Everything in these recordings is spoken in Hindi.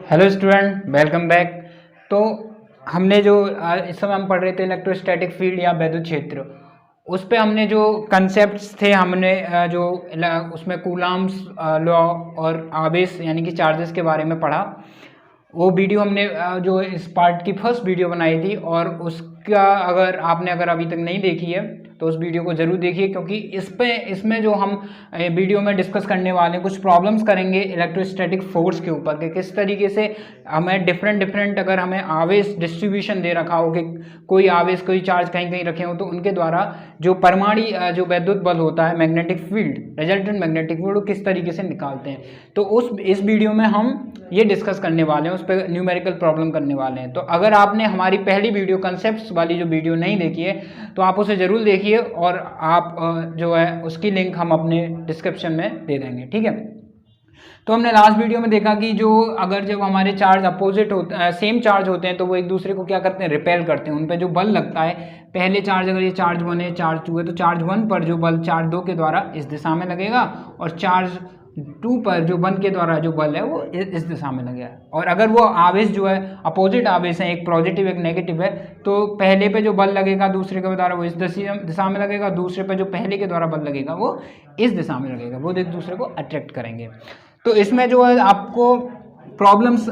Hello student, welcome back. तो हमने जो इस समय हम पढ़ रहे थे इलेक्ट्रोस्टैटिक फील्ड या वैद्युत क्षेत्र, उस पे हमने जो कंसेप्ट्स थे हमने जो उसमें कूलम्ब्स लॉ और आवेश यानी कि चार्जेस के बारे में पढ़ा। वो वीडियो हमने जो इस पार्ट की फर्स्ट वीडियो बनाई थी, और उसका अगर अभी तक नहीं देखी है तो उस वीडियो को ज़रूर देखिए, क्योंकि इसमें जो हम वीडियो में डिस्कस करने वाले हैं कुछ प्रॉब्लम्स करेंगे इलेक्ट्रोस्टैटिक फोर्स के ऊपर कि किस तरीके से हमें डिफरेंट अगर हमें आवेश डिस्ट्रीब्यूशन दे रखा हो कि कोई आवेश कोई चार्ज कहीं कहीं रखे हो तो उनके द्वारा जो परमाणु जो वैद्युत बल होता है magnetic field resultant magnetic field किस तरीके से निकालते हैं। तो इस वीडियो में हम ये डिस्कस करने वाले हैं, उस पर न्यूमेरिकल प्रॉब्लम करने वाले हैं। तो अगर आपने हमारी पहली वीडियो कंसेप्ट्स वाली जो वीडियो नहीं देखी है तो आप उसे ज़रूर देखिए, और आप जो है उसकी लिंक हम अपने डिस्क्रिप्शन में दे देंगे, ठीक है। तो हमने लास्ट वीडियो में देखा कि जब हमारे चार्ज अपोजिट होते हैं, सेम चार्ज होते हैं, तो वो एक दूसरे को क्या करते हैं, रिपेल करते हैं। उन पर जो बल लगता है, पहले चार्ज अगर ये चार्ज 1 है, चार्ज 2 है, तो चार्ज 1 पर जो बल चार्ज 2 के द्वारा इस दिशा में लगेगा, और चार्ज 2 पर जो 1 के द्वारा जो बल है वो इस दिशा में लगेगा। और अगर वो आवेश जो है अपोजिट आवेश है, एक पॉजिटिव एक नेगेटिव है, तो पहले पे जो बल लगेगा दूसरे के द्वारा वो इस दिशा में लगेगा, दूसरे पे जो पहले के द्वारा बल लगेगा वो इस दिशा में लगेगा, वो एक दूसरे को अट्रैक्ट करेंगे। तो इसमें जो है आपको प्रॉब्लम्स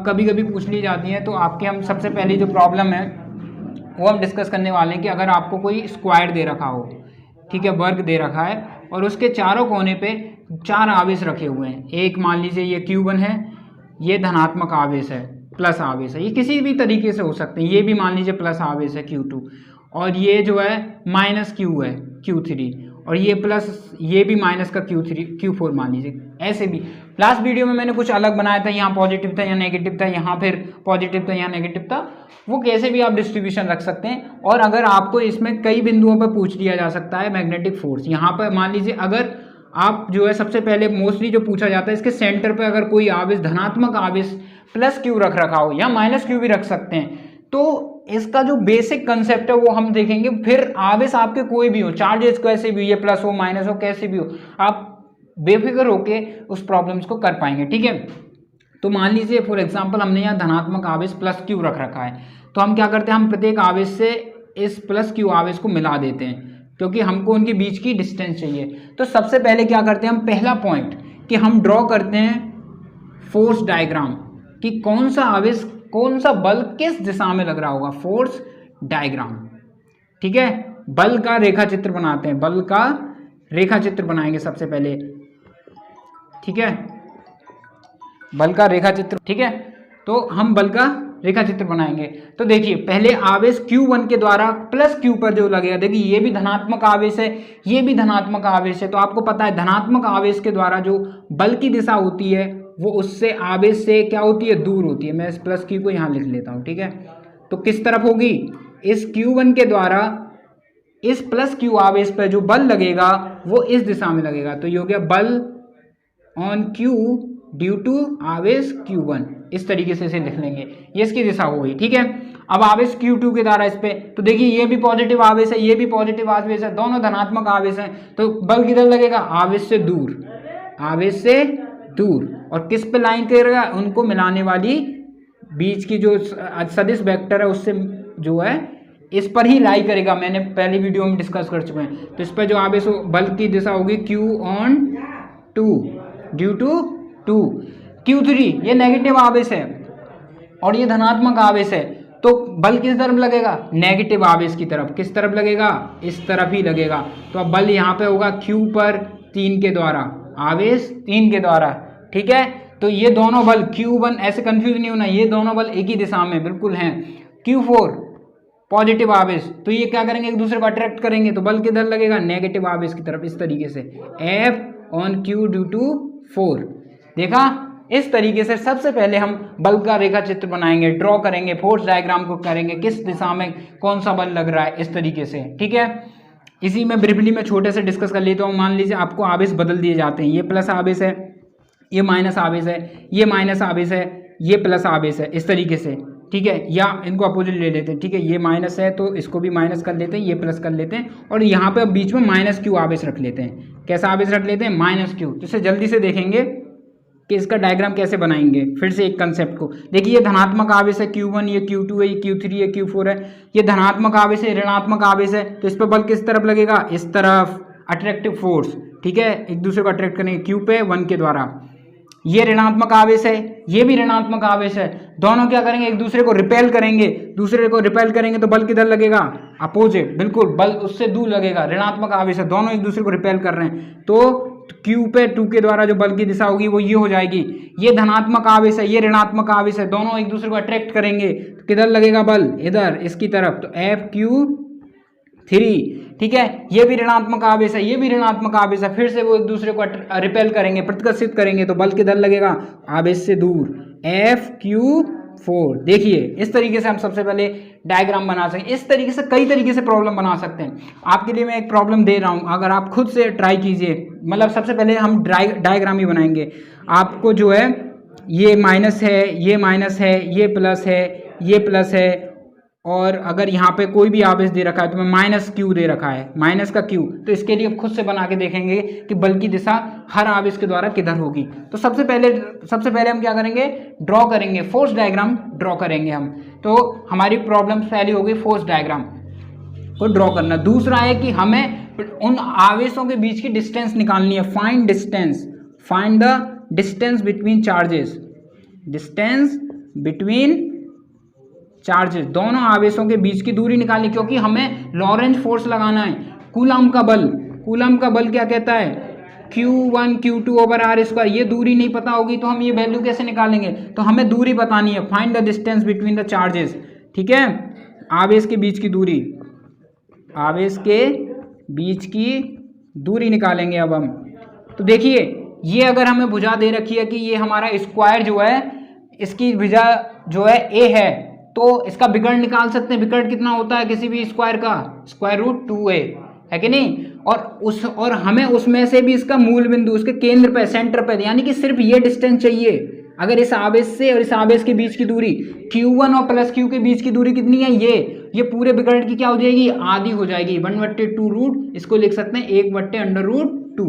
कभी कभी पूछ ली जाती हैं। तो आपके हम सबसे पहली जो प्रॉब्लम है वो हम डिस्कस करने वाले हैं कि अगर आपको कोई स्क्वायर दे रखा हो, ठीक है, वर्ग दे रखा है, और उसके चारों कोने पे 4 आवेश रखे हुए हैं। एक मान लीजिए ये Q1 है, ये धनात्मक आवेश है, प्लस आवेश है, ये किसी भी तरीके से हो सकते हैं। ये भी मान लीजिए प्लस आवेश है Q2, और ये जो है माइनस Q है Q3, और ये प्लस, ये भी माइनस का Q4 मान लीजिए। ऐसे भी लास्ट वीडियो में मैंने कुछ अलग बनाया था, यहाँ पॉजिटिव था यहाँ नेगेटिव था, यहाँ फिर पॉजिटिव था यहाँ नेगेटिव था। वो कैसे भी आप डिस्ट्रीब्यूशन रख सकते हैं। और अगर आपको इसमें कई बिंदुओं पर पूछ लिया जा सकता है मैग्नेटिक फोर्स, यहाँ पर मान लीजिए अगर आप जो है सबसे पहले मोस्टली जो पूछा जाता है इसके सेंटर पे अगर कोई आवेश धनात्मक आवेश प्लस Q रखा हो या माइनस Q भी रख सकते हैं, तो इसका जो बेसिक कंसेप्ट है वो हम देखेंगे। फिर आवेश आपके कोई भी हो, चार्जेस कैसे भी हो, ये प्लस हो माइनस हो कैसे भी हो, आप बेफिक्र होके उस प्रॉब्लम्स को कर पाएंगे, ठीक है। तो मान लीजिए फॉर एग्जांपल हमने यहाँ धनात्मक आवेश प्लस Q रखा है, तो हम क्या करते हैं, हम प्रत्येक आवेश से इस प्लस Q आवेश को मिला देते हैं, क्योंकि हमको उनके बीच की डिस्टेंस चाहिए। तो सबसे पहले क्या करते हैं, हम पहला पॉइंट कि हम ड्रॉ करते हैं फोर्स डायग्राम कि कौन सा आवेश कौन सा बल किस दिशा में लग रहा होगा, फोर्स डायग्राम, ठीक है। बल का रेखा चित्र बनाते हैं, बल का रेखा चित्र बनाएंगे सबसे पहले, ठीक है, बल का रेखा चित्र, ठीक है। तो हम बल का रेखा चित्र बनाएंगे। तो देखिए पहले आवेश Q1 के द्वारा प्लस Q पर जो लगेगा, देखिए ये भी धनात्मक आवेश है, ये भी धनात्मक आवेश है, तो आपको पता है धनात्मक आवेश के द्वारा जो बल की दिशा होती है वो उससे आवेश से क्या होती है, दूर होती है। मैं इस प्लस Q को यहाँ लिख लेता हूँ, ठीक है। तो किस तरफ होगी, इस Q1 के द्वारा इस प्लस Q आवेश पर जो बल लगेगा वो इस दिशा में लगेगा। तो ये हो गया बल ऑन Q ड्यू टू आवेश Q1, इस तरीके से इसे लिख लेंगे, ये इसकी दिशा हो गई, ठीक है। अब आवेश Q2 के द्वारा इस पे, तो देखिए ये भी पॉजिटिव आवेश है, ये भी पॉजिटिव आवेश है, दोनों धनात्मक आवेश हैं, तो बल किधर लगेगा, आवेश से दूर, आवेश से दूर। और किस पे लाइन करेगा, उनको मिलाने वाली बीच की जो सदिश वेक्टर है उससे जो है इस पर ही लाई करेगा। मैंने पहली वीडियो में डिस्कस कर चुके हैं। तो इस पर जो आवेश बल की दिशा होगी Q/2 ड्यू टू 2, Q3 ये नेगेटिव आवेश है और ये धनात्मक आवेश है, तो बल किस तरफ लगेगा, नेगेटिव आवेश की तरफ। किस तरफ लगेगा, इस तरफ ही लगेगा। तो अब बल यहाँ पे होगा Q पर 3 के द्वारा, आवेश 3 के द्वारा, ठीक है। तो ये दोनों बल Q1, ऐसे कंफ्यूज नहीं होना, ये दोनों बल एक ही दिशा में बिल्कुल हैं। Q4 पॉजिटिव आवेश, तो ये क्या करेंगे, एक दूसरे को अट्रैक्ट करेंगे, तो बल किधर लगेगा, नेगेटिव आवेश की तरफ, इस तरीके से F on Q due to 4। देखा, इस तरीके से सबसे पहले हम बल का रेखा चित्र बनाएंगे, ड्रॉ करेंगे, फोर्स डायग्राम को करेंगे, किस दिशा में कौन सा बल लग रहा है, इस तरीके से, ठीक है। इसी में ब्रीफली मैं छोटे से डिस्कस कर लेता हूँ। मान लीजिए आपको आवेश बदल दिए जाते हैं, ये प्लस आवेश है, ये माइनस आवेश है, ये माइनस आवेश है, ये प्लस आवेश है, इस तरीके से, ठीक है। या इनको अपोजिट ले लेते हैं, ठीक है, ये माइनस है तो इसको भी माइनस कर लेते हैं, ये प्लस कर लेते हैं, और यहाँ पे बीच में माइनस Q आवेश रख लेते हैं। कैसा आवेश रख लेते हैं, माइनस Q। तो इसे जल्दी से देखेंगे, कि इसका डायग्राम कैसे बनाएंगे। फिर से एक कंसेप्ट को देखिए, ये धनात्मक आवेश है Q1, ये Q2 है, ये Q3 है, Q4 है, ये धनात्मक आवेश है, ऋणात्मक आवेश है, तो इस पर बल किस तरफ लगेगा, इस तरफ, अट्रैक्टिव फोर्स, ठीक है, एक दूसरे को अट्रैक्ट करेंगे Q पे 1 के द्वारा। ये ऋणात्मक आवेश है, ये भी ऋणात्मक आवेश है, दोनों क्या करेंगे, एक दूसरे को रिपेल करेंगे, दूसरे को रिपेल करेंगे तो बल किधर लगेगा, अपोजिट, बिल्कुल बल उससे दूर लगेगा, ऋणात्मक आवेश है, दोनों एक दूसरे को रिपेल कर रहे हैं, तो Q पे 2 के द्वारा जो बल की दिशा होगी वो ये हो जाएगी। ये धनात्मक आवेश है, ये ऋणात्मक आवेश है, दोनों एक दूसरे को अट्रैक्ट करेंगे तो किधर लगेगा बल, इधर, इसकी तरफ, तो FQ3, ठीक है। ये भी ऋणात्मक आवेश है, ये भी ऋणात्मक आवेश है, फिर से वो एक दूसरे को रिपेल करेंगे, प्रतिकर्षित करेंगे, तो बल किधर लगेगा, आवेश से दूर, FQ4। देखिए इस तरीके से हम सबसे पहले डायग्राम बना सकें। इस तरीके से कई तरीके से प्रॉब्लम बना सकते हैं। आपके लिए मैं एक प्रॉब्लम दे रहा हूं, अगर आप खुद से ट्राई कीजिए, मतलब सबसे पहले हम डायग्राम ही बनाएंगे। आपको जो है ये माइनस है, ये माइनस है, ये प्लस है, ये प्लस है, और अगर यहाँ पे कोई भी आवेश दे रखा है तो मैं माइनस Q दे रखा है, माइनस का Q, तो इसके लिए खुद से बना के देखेंगे कि बल की दिशा हर आवेश के द्वारा किधर होगी। तो सबसे पहले हम क्या करेंगे, ड्रॉ करेंगे, फोर्स डायग्राम ड्रॉ करेंगे हम। तो हमारी प्रॉब्लम पहली हो गई फोर्स डायग्राम को ड्रॉ करना। दूसरा है कि हमें उन आवेशों के बीच की डिस्टेंस निकालनी है, find distance, find the distance between charges, distance between charges, दोनों आवेशों के बीच की दूरी निकालनी, क्योंकि हमें लॉरेंज फोर्स लगाना है। कूलम का बल क्या कहता है, Q1 Q2 over R square. ये दूरी नहीं पता होगी तो हम ये वैल्यू कैसे निकालेंगे, तो हमें दूरी बतानी है, find the distance between the charges, ठीक है, आवेश के बीच की दूरी, आवेश के बीच की दूरी निकालेंगे अब हम। तो देखिए ये अगर हमें भुजा दे रखी है कि ये हमारा स्क्वायर जो है, इसकी भुजा जो है A है, तो इसका विकर्ण निकाल सकते हैं। विकर्ण कितना होता है किसी भी स्क्वायर का, स्क्वायर रूट 2a, है कि नहीं। और हमें उसमें से भी इसका मूल बिंदु, उसके केंद्र पे, सेंटर पे, यानी कि सिर्फ ये डिस्टेंस चाहिए। अगर इस आवेश से और इस आवेश के बीच की दूरी Q1 और प्लस Q के बीच की दूरी कितनी है, ये पूरे विकर्ण की क्या हो जाएगी, आधी हो जाएगी, 1/2 रूट, इसको लिख सकते हैं 1/√2।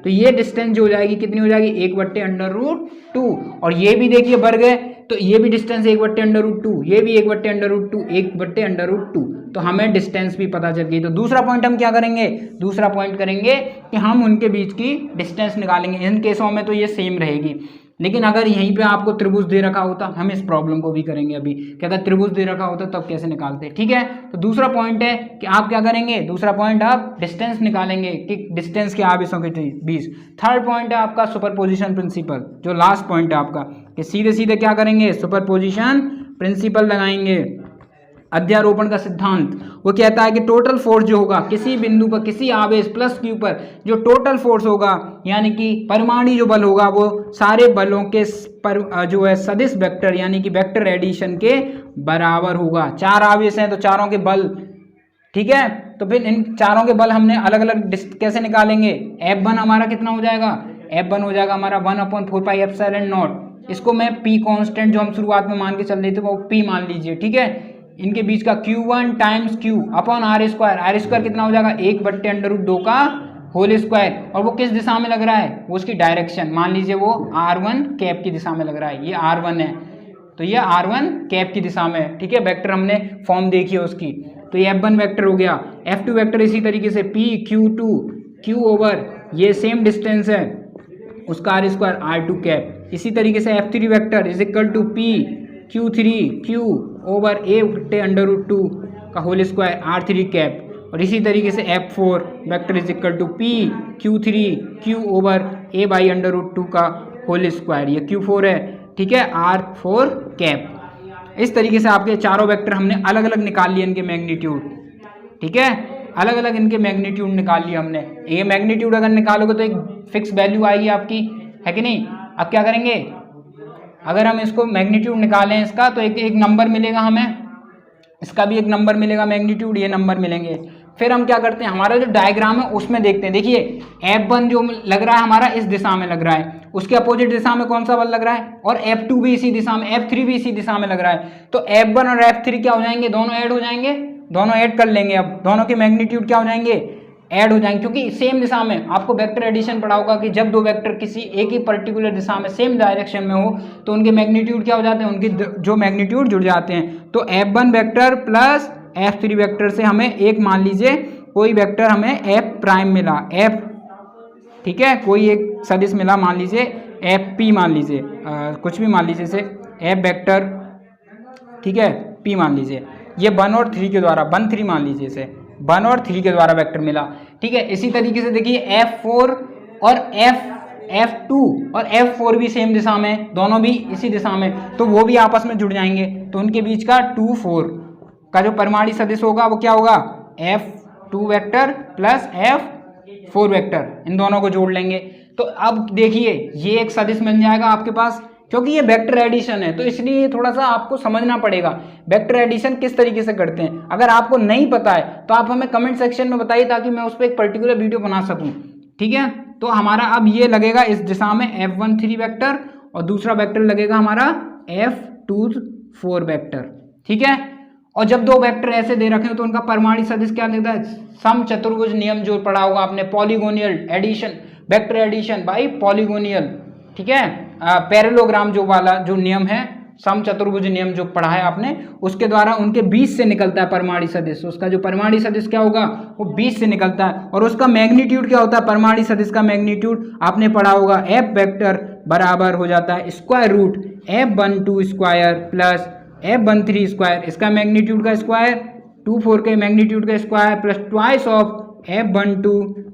तो ये डिस्टेंस जो हो जाएगी कितनी हो जाएगी, 1/√2। और ये भी देखिए वर्ग है, तो ये भी डिस्टेंस 1/√2, ये भी 1/√2, 1/√2। तो हमें डिस्टेंस भी पता चल गई। तो दूसरा पॉइंट हम क्या करेंगे, दूसरा पॉइंट करेंगे कि हम उनके बीच की डिस्टेंस निकालेंगे। इन केसों में तो ये सेम रहेगी, लेकिन अगर यहीं पे आपको त्रिभुज दे रखा होता, हम इस प्रॉब्लम को भी करेंगे अभी, कि अगर त्रिभुज दे रखा होता तब कैसे निकालते, ठीक है। तो दूसरा पॉइंट है कि आप क्या करेंगे, दूसरा पॉइंट आप डिस्टेंस निकालेंगे कि डिस्टेंस के आवेशों के बीच। थर्ड पॉइंट है आपका सुपरपोजिशन प्रिंसिपल, जो लास्ट पॉइंट है आपका, कि सीधे सीधे क्या करेंगे, सुपरपोजिशन प्रिंसिपल लगाएंगे। अध्यारोपण का सिद्धांत वो कहता है कि टोटल फोर्स जो होगा किसी बिंदु पर, किसी आवेश प्लस Q पर, जो टोटल फोर्स होगा, यानी कि परिमाणी जो बल होगा, वो सारे बलों के पर जो है सदिश वेक्टर, यानी कि वेक्टर एडिशन के बराबर होगा। 4 आवेश हैं तो चारों के बल, ठीक है। तो फिर इन चारों के बल हमने अलग अलग कैसे निकालेंगे, F1 हमारा कितना हो जाएगा, F1 हो जाएगा हमारा 1/4πε0। इसको मैं P कांस्टेंट जो हम शुरुआत में मान के चल रहे थे वो P मान लीजिए, ठीक है। इनके बीच का Q1 times Q upon R square, R square कितना हो जाएगा, 1/√2 का होल स्क्वायर। और वो किस दिशा में लग रहा है, वो उसकी डायरेक्शन, मान लीजिए वो R1 कैप की दिशा में लग रहा है, ये R1 है तो ये R1 कैप की दिशा में है, ठीक है। वेक्टर हमने फॉर्म देखी है उसकी, तो ये F1 वेक्टर हो गया। F2 वेक्टर इसी तरीके से P Q2 Q ओवर ये सेम डिस्टेंस है उसका R स्क्वायर R2 कैप। इसी तरीके से F3 vector is equal to P Q3 Q over A/√2 का होल स्क्वायर R3 कैप। और इसी तरीके से F4 vector is equal to P Q3 Q over A/√2 का होल स्क्वायर, ये Q4 है, ठीक है, R4 कैप। इस तरीके से आपके चारों वेक्टर हमने अलग अलग निकाल लिए, इनके मैग्नीट्यूड, ठीक है, अलग अलग इनके मैग्नीट्यूड निकाल लिए हमने। ये मैग्नीट्यूड अगर निकालोगे तो एक फिक्स वैल्यू आएगी आपकी, है कि नहीं। अब क्या करेंगे, अगर हम इसको मैग्नीट्यूड निकालें इसका, तो एक नंबर मिलेगा हमें, इसका भी एक नंबर मिलेगा मैग्नीट्यूड, ये नंबर मिलेंगे। फिर हम क्या करते हैं, हमारा जो डायग्राम है उसमें देखते हैं। देखिए F1 जो लग रहा है हमारा इस दिशा में लग रहा है, उसके अपोजिट दिशा में कौन सा बल लग रहा है, और F2 भी इसी दिशा में, F3 भी इसी दिशा में लग रहा है। तो F1 और F3 क्या हो जाएंगे, दोनों ऐड हो जाएंगे, दोनों ऐड कर लेंगे। अब दोनों के मैग्नीट्यूड क्या हो जाएंगे, ऐड हो जाएंगे, क्योंकि सेम दिशा में आपको वेक्टर एडिशन पढ़ा होगा कि जब दो वेक्टर किसी एक ही पर्टिकुलर दिशा में सेम डायरेक्शन में हो तो उनके मैग्नीट्यूड क्या हो जाते हैं, उनके जो मैग्नीट्यूड जुड़ जाते हैं। तो F1 vector plus F3 vector से हमें एक मान लीजिए कोई वेक्टर हमें F प्राइम मिला, F, ठीक है, कोई एक सदिश मिला, मान लीजिए FP, मान लीजिए कुछ भी मान लीजिए इसे F वेक्टर, ठीक है, P मान लीजिए, ये 1 और 3 के द्वारा 1 3 मान लीजिए इसे 1 और 3 के द्वारा वेक्टर मिला, ठीक है। इसी तरीके से देखिए F4 और F2 और F4 भी सेम दिशा में, दोनों भी इसी दिशा में, तो वो भी आपस में जुड़ जाएंगे। तो उनके बीच का 2 4 का जो परिमाणी सदिश होगा वो क्या होगा, F2 vector plus F4 vector, इन दोनों को जोड़ लेंगे। तो अब देखिए ये एक सदिश मिल जाएगा आपके पास, क्योंकि ये वेक्टर एडिशन है तो इसलिए थोड़ा सा आपको समझना पड़ेगा वेक्टर एडिशन किस तरीके से करते हैं। अगर आपको नहीं पता है तो आप हमें कमेंट सेक्शन में बताइए ताकि मैं उस पर एक पर्टिकुलर वीडियो बना सकूं, ठीक है। तो हमारा अब ये लगेगा इस दिशा में F13 वेक्टर और दूसरा वेक्टर लगेगा हमारा F24 वेक्टर, ठीक है। और जब दो वेक्टर ऐसे दे रखे हो तो उनका परिमाणी सदिश क्या लगता है, समचतुर्भुज नियम जो पढ़ा होगा आपने, पॉलीगोनियल एडिशन, वेक्टर एडिशन बाय पॉलीगोनियल, ठीक है, पैरेललोग्राम जो वाला जो नियम है, समचतुर्भुज नियम जो पढ़ा है आपने, उसके द्वारा उनके बीच से निकलता है परिमाणी सदिश। उसका जो परिमाणी सदिश क्या होगा, वो बीच से निकलता है और उसका मैग्नीट्यूड क्या होता है, परिमाणी सदिश का मैग्नीट्यूड आपने पढ़ा होगा F वेक्टर बराबर हो जाता है square root F12 square plus F13 square, इसका मैग्नीट्यूड का स्क्वायर 2 4 के मैग्नीट्यूड का square plus twice of F12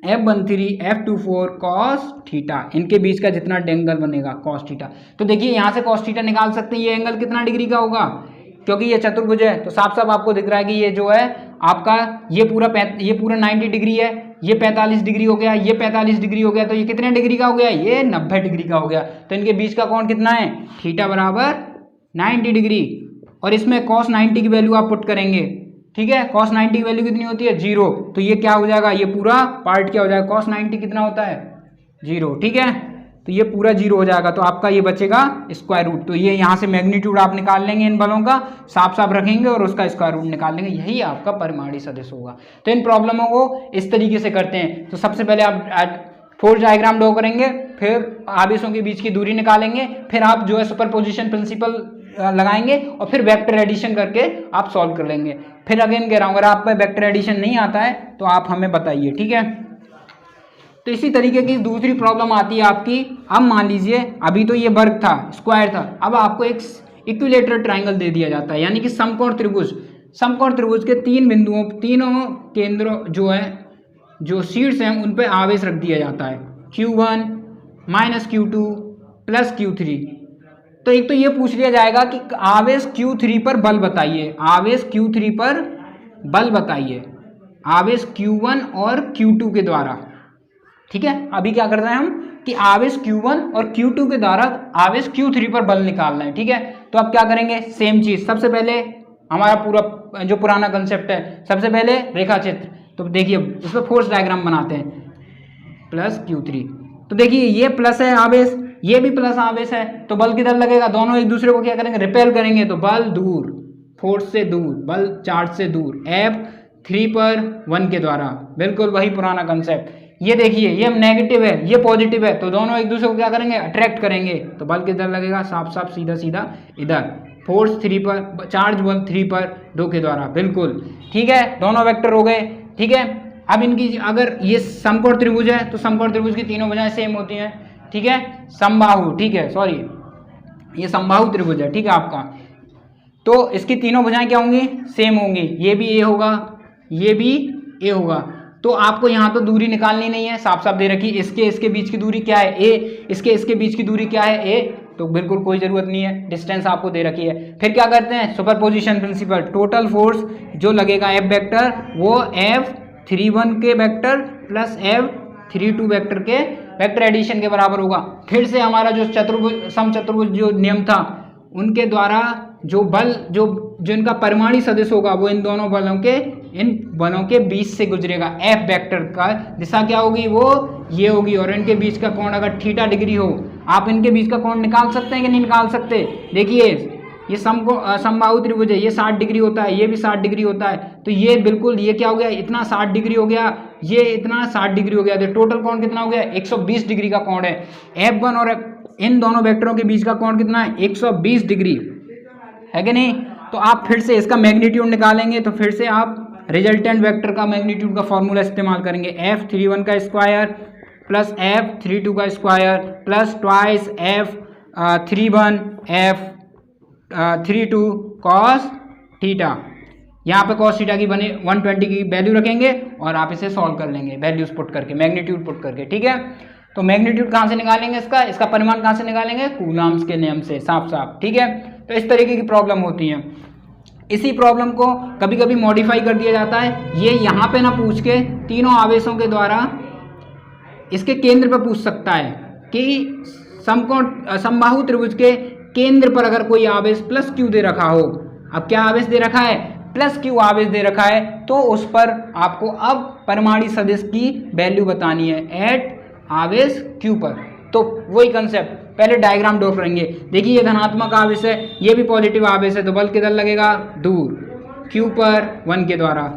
F13 F24 cos theta, इनके बीच का जितना एंगल बनेगा कॉस थीटा। तो देखिए यहाँ से कॉस थीटा निकाल सकते हैं, ये एंगल कितना डिग्री का होगा, क्योंकि ये चतुर्भुज है तो साफ साफ आपको दिख रहा है कि ये जो है आपका ये पूरा 90 डिग्री है, ये 45 डिग्री हो गया, ये 45 डिग्री हो गया, तो ये कितने डिग्री का हो गया, ये 90 डिग्री का हो गया। तो इनके बीच का कोण कितना है, थीटा बराबर 90 डिग्री, और इसमें कॉस 90 की वैल्यू आप पुट करेंगे, ठीक है। कॉस 90 की वैल्यू कितनी होती है, 0, तो ये क्या हो जाएगा, ये पूरा पार्ट क्या हो जाएगा, कॉस 90 कितना होता है 0, ठीक है, तो ये पूरा 0 हो जाएगा। तो आपका ये बचेगा स्क्वायर रूट, तो ये यहाँ से मैग्नीट्यूड आप निकाल लेंगे इन बलों का, साफ साफ रखेंगे और उसका स्क्वायर रूट निकाल लेंगे, यही आपका परिमाणी सदिश होगा। तो इन प्रॉब्लमों को इस तरीके से करते हैं। तो सबसे पहले आप फोर्स डायग्राम ड्रॉ करेंगे, फिर आवेशों के बीच की दूरी निकालेंगे, फिर आप जो है सुपरपोजिशन प्रिंसिपल लगाएंगे और फिर वेक्टर एडिशन करके आप सॉल्व कर लेंगे। फिर अगेन कह रहा हूँ, अगर आप पे वेक्टर एडिशन नहीं आता है तो आप हमें बताइए, ठीक है। तो इसी तरीके की दूसरी प्रॉब्लम आती है आपकी। अब मान लीजिए अभी तो ये वर्ग था, स्क्वायर था, अब आपको एक इक्विलेटरल ट्रायंगल दे दिया जाता है, यानी कि समकोण त्रिभुज। समकोण त्रिभुज के तीन बिंदुओं, तीनों केंद्रों जो है, जो शीर्ष हैं, उन पे आवेश रख दिया जाता है, Q1 minus Q2 plus Q3। तो एक तो ये पूछ लिया जाएगा कि आवेश Q3 पर बल बताइए, आवेश Q3 पर बल बताइए, आवेश Q1 और Q2 के द्वारा, ठीक है। अभी क्या करना है हम कि आवेश Q1 और Q2 के द्वारा आवेश Q3 पर बल निकालना है, ठीक है। तो अब क्या करेंगे, सेम चीज, सबसे पहले हमारा पूरा जो पुराना कंसेप्ट है, सबसे पहले रेखा चित्र। तो देखिए इस पर फोर्स डायग्राम बनाते हैं, प्लस Q3, तो देखिए ये प्लस है आवेश, ये भी प्लस आवेश है, तो बल किधर लगेगा, दोनों एक दूसरे को क्या करेंगे, रिपेल करेंगे, तो बल दूर, फोर्स से दूर, बल चार्ज से दूर, F3 पर 1 के द्वारा, बिल्कुल वही पुराना कंसेप्ट। ये देखिए ये नेगेटिव है, ये पॉजिटिव है, तो दोनों एक दूसरे को क्या करेंगे, अट्रैक्ट करेंगे, तो बल किधर लगेगा, साफ साफ सीधा सीधा इधर, फोर्स 3 पर, चार्ज बल 3 पर 2 के द्वारा, बिल्कुल ठीक है। दोनों वेक्टर हो गए, ठीक है। अब इनकी अगर ये समकोण त्रिभुज है तो समकोण त्रिभुज की तीनों भुजाएं सेम होती हैं, ठीक है, समबाहु, ठीक है, सॉरी ये समबाहु त्रिभुज है, ठीक है आपका। तो इसकी तीनों भुजाएं क्या होंगी, सेम होंगी, ये भी ए होगा, ये भी ए होगा। तो आपको यहाँ तो दूरी निकालनी नहीं है, साफ साफ दे रखी, इसके बीच की दूरी क्या है, ए, इसके बीच की दूरी क्या है, ए, तो बिल्कुल कोई जरूरत नहीं है, डिस्टेंस आपको दे रखी है। फिर क्या करते हैं, सुपरपोजिशन प्रिंसिपल, टोटल फोर्स जो लगेगा F वेक्टर वो F31 के वेक्टर प्लस F32 वेक्टर के वेक्टर एडिशन के बराबर होगा। फिर से हमारा जो चतुर्भुज समचतुर्भुज जो नियम था उनके द्वारा जो बल जो इनका परिमाणी सदिश होगा वो इन दोनों बलों के बीच से गुजरेगा। F वेक्टर का दिशा क्या होगी, वो ये होगी, और इनके बीच का कोण अगर थीटा डिग्री हो, आप इनके बीच का कोण निकाल सकते हैं कि नहीं निकाल सकते। देखिए ये समबाहु त्रिभुज है, ये 60 डिग्री होता है, ये भी 60 डिग्री होता है, तो ये बिल्कुल ये क्या हो गया, इतना 60 डिग्री हो गया, ये इतना 60 डिग्री हो गया, तो टोटल कोण कितना हो गया, 120 डिग्री का कोण है। F1 और इन दोनों वेक्टरों के बीच का कोण कितना है, 120 डिग्री है कि नहीं। तो आप फिर से इसका मैग्नीट्यूड निकालेंगे, तो फिर से आप रिजल्टेंट वेक्टर का मैग्नीट्यूड का फॉर्मूला इस्तेमाल करेंगे, F31 का स्क्वायर प्लस F32 का square plus twice F31 F32 cos theta. यहाँ पे कॉस थीटा की बने 120 की वैल्यू रखेंगे और आप इसे सॉल्व कर लेंगे वैल्यूज पुट करके, मैग्नीट्यूड पुट करके, ठीक है। तो मैग्नीट्यूड कहाँ से निकालेंगे, इसका परिमाण कहाँ से निकालेंगे, कूलम्ब्स के नियम से, साफ साफ, ठीक है। तो इस तरीके की प्रॉब्लम होती है। इसी प्रॉब्लम को कभी कभी मॉडिफाई कर दिया जाता है, ये यहाँ पे ना पूछ के तीनों आवेशों के द्वारा इसके केंद्र पर पूछ सकता है कि समबाहु त्रिभुज के केंद्र पर अगर कोई आवेश प्लस क्यू दे रखा हो, अब क्या आवेश दे रखा है, प्लस क्यू आवेश दे रखा है, तो उस पर आपको अब परिमाणी सदिश की वैल्यू बतानी है एट आवेश क्यू पर। तो वही कंसेप्ट, पहले डायग्राम ड्रॉ करेंगे। देखिए ये धनात्मक आवेश है, ये भी पॉजिटिव आवेश है, तो बल किधर लगेगा, दूर क्यू पर 1 के द्वारा।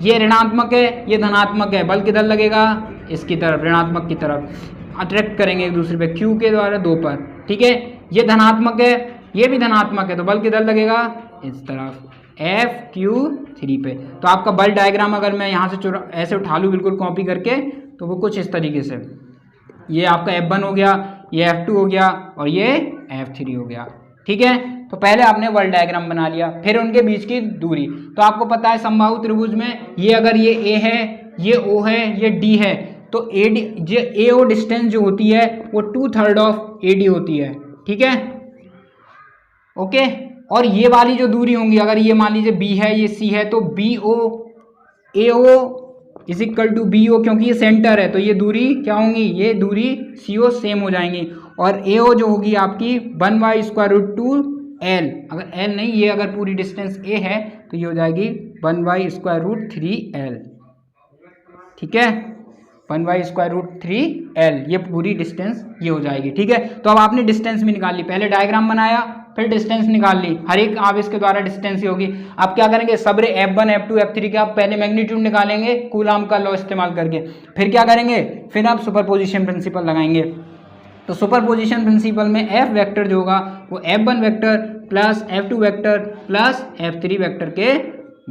ये ऋणात्मक है, ये धनात्मक है, बल किधर लगेगा, इसकी तरफ, ऋणात्मक की तरफ अट्रैक्ट करेंगे एक दूसरे पे, क्यू के द्वारा 2 पर, ठीक है। ये धनात्मक है, ये भी धनात्मक है, तो बल किधर लगेगा, इस तरफ FQ3 पे। तो आपका बल डायग्राम अगर मैं यहाँ से ऐसे उठा लूँ बिल्कुल कॉपी करके, तो वो कुछ इस तरीके से, ये आपका F1 हो गया, ये F2 हो गया और ये F3 हो गया, ठीक है। तो पहले आपने बल डायग्राम बना लिया, फिर उनके बीच की दूरी। तो आपको पता है समबाहु त्रिभुज में ये अगर ये A है, ये O है, ये D है, तो AO डिस्टेंस जो होती है वो 2/3 ऑफ AD होती है, ठीक है, ओके। और ये वाली जो दूरी होंगी, अगर ये मान लीजिए B है, ये C है, तो AO is equal to BO, क्योंकि ये सेंटर है तो ये दूरी क्या होंगी, ये दूरी CO सेम हो जाएंगी। और AO जो होगी आपकी 1/√2L, अगर L नहीं, ये अगर पूरी डिस्टेंस A है तो ये हो जाएगी 1/√3L, ठीक है, 1/√3L, ये पूरी डिस्टेंस ये हो जाएगी, ठीक है। तो अब आपने डिस्टेंस भी निकाल ली, पहले डायग्राम बनाया फिर डिस्टेंस निकाल ली, हर एक आवेश के द्वारा डिस्टेंस ही होगी। आप क्या करेंगे, सबरे F1 F2 F3 के आप पहले मैग्नीट्यूड निकालेंगे कूलम्ब का लॉ इस्तेमाल करके, फिर क्या करेंगे, फिर आप सुपरपोजिशन प्रिंसिपल लगाएंगे। तो सुपरपोजिशन प्रिंसिपल में F वेक्टर जो होगा वो F1 vector plus F2 vector plus F3 vector के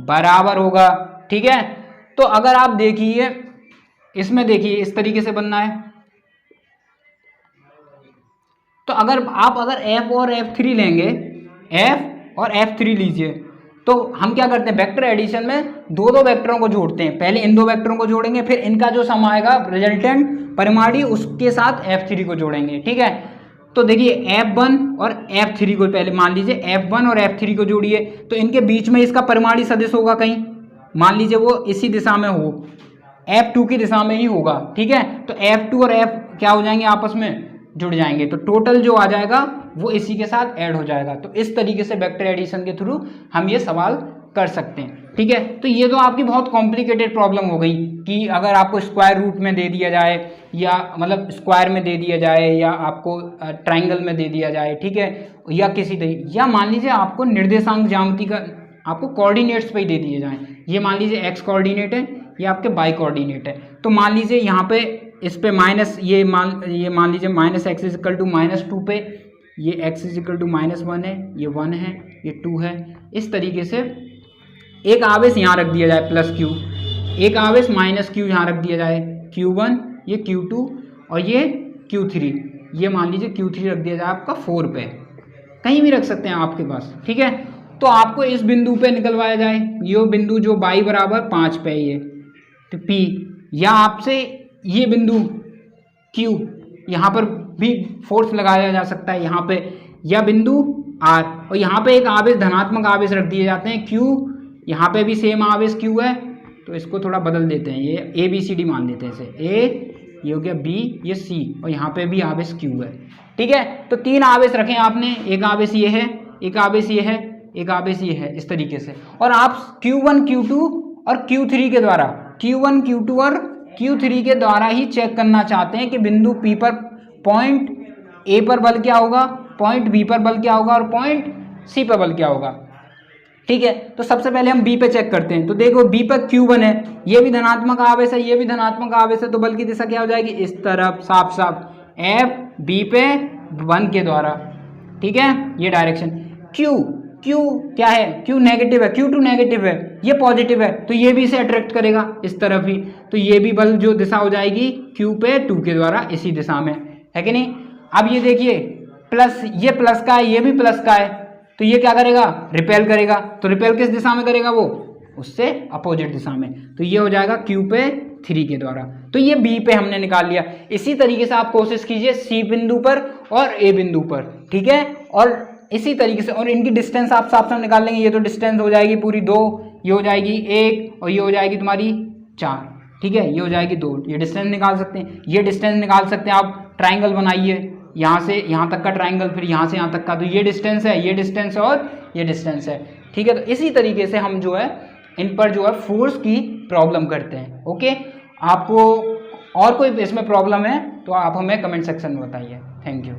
बराबर होगा, ठीक है। तो अगर आप देखिए इसमें, देखिए इस तरीके से बनना है। तो अगर F और F3 लेंगे, F और F3 लीजिए, तो हम क्या करते हैं, वेक्टर एडिशन में दो वेक्टरों को जोड़ते हैं। पहले इन 2 वेक्टरों को जोड़ेंगे, फिर इनका जो सम आएगा रिजल्टेंट परिमाणी उसके साथ F3 को जोड़ेंगे, ठीक है। तो देखिए F1 और F3 को पहले मान लीजिए, F1 और F3 को जोड़िए, तो इनके बीच में इसका परिमाणी सदिश होगा कहीं, मान लीजिए वो इसी दिशा में हो, F2 की दिशा में ही होगा, ठीक है। तो F2 और F क्या हो जाएंगे, आपस में जुड़ जाएंगे, तो टोटल जो आ जाएगा वो इसी के साथ ऐड हो जाएगा। तो इस तरीके से वेक्टर एडिशन के थ्रू हम ये सवाल कर सकते हैं, ठीक है। तो ये तो आपकी बहुत कॉम्प्लिकेटेड प्रॉब्लम हो गई कि अगर आपको स्क्वायर रूट में दे दिया जाए, या मतलब स्क्वायर में दे दिया जाए, या आपको ट्राइंगल में दे दिया जाए, ठीक है, या किसी तरीके, या मान लीजिए आपको निर्देशांक ज्यामिति का आपको कोऑर्डिनेट्स पे ही दे दिए जाएं। ये मान लीजिए एक्स कोऑर्डिनेट है, ये आपके वाई कोऑर्डिनेट है, तो मान लीजिए यहाँ पे इस पे माइनस, ये मान लीजिए minus x is equal to -2 पे, ये x इज इक्वल टू -1 है, ये 1 है, ये 2 है। इस तरीके से एक आवेश यहाँ रख दिया जाए प्लस q, एक आवेश -q यहाँ रख दिया जाए, q1, ये q2 और ये q3, ये मान लीजिए q3 रख दिया जाए आपका 4 पे, कहीं भी रख सकते हैं आपके पास, ठीक है। तो आपको इस बिंदु पे निकलवाया जाए, ये बिंदु जो y बराबर 5 पे है ये, तो P, या आपसे ये बिंदु Q, यहाँ पर भी फोर्स लगाया जा सकता है यहाँ पे, या बिंदु R, और यहाँ पे एक आवेश धनात्मक आवेश रख दिए जाते हैं Q, यहाँ पे भी सेम आवेश Q है, तो इसको थोड़ा बदल देते हैं, ये ABCD मान देते हैं इसे, A ये हो गया, B ये C, और यहाँ पे भी आवेश Q है, ठीक है। तो 3 आवेश रखें आपने, एक आवेश ये है, एक आवेश ये है, एक आवेश ये है, इस तरीके से। और आप Q1 Q2 और Q3 के द्वारा, Q1 Q2 और Q3 के द्वारा ही चेक करना चाहते हैं कि बिंदु P पर पॉइंट A पर बल क्या होगा, पॉइंट B पर बल क्या होगा और पॉइंट सी पे बल क्या होगा। ठीक है, तो सबसे पहले हम बी पे चेक करते हैं। तो देखो बी पर Q1 है, ये भी धनात्मक आवेश है, ये भी धनात्मक आवेश है, तो बल की दिशा क्या हो जाएगी, इस तरफ, साफ साफ F B पे 1 के द्वारा। ठीक है, ये डायरेक्शन। Q क्या है, Q नेगेटिव है, Q2 नेगेटिव है, ये पॉजिटिव है, तो ये भी इसे अट्रैक्ट करेगा इस तरफ ही, तो ये भी बल जो दिशा हो जाएगी Q पे 2 के द्वारा इसी दिशा में, है कि नहीं। अब ये देखिए प्लस, ये प्लस का है, ये भी प्लस का है, तो ये क्या करेगा, रिपेल करेगा, तो रिपेल किस दिशा में करेगा, वो उससे अपोजिट दिशा में, तो ये हो जाएगा Q पे 3 के द्वारा। तो ये B पे हमने निकाल लिया। इसी तरीके से आप कोशिश कीजिए C बिंदु पर और A बिंदु पर, ठीक है, और इसी तरीके से, और इनकी डिस्टेंस आप साफ साफ निकाल लेंगे। ये तो डिस्टेंस हो जाएगी पूरी 2, ये हो जाएगी 1 और ये हो जाएगी तुम्हारी 4, ठीक है, ये हो जाएगी 2, ये डिस्टेंस निकाल सकते हैं, ये डिस्टेंस निकाल सकते हैं। आप ट्राइंगल बनाइए, यहाँ से यहाँ तक का ट्राइंगल, फिर यहाँ से यहाँ तक का, तो ये डिस्टेंस है, ये डिस्टेंस और ये डिस्टेंस है, ठीक है। तो इसी तरीके से हम जो है इन पर जो है फोर्स की प्रॉब्लम करते हैं। ओके, आपको और कोई इसमें प्रॉब्लम है तो आप हमें कमेंट सेक्शन में बताइए। Thank you.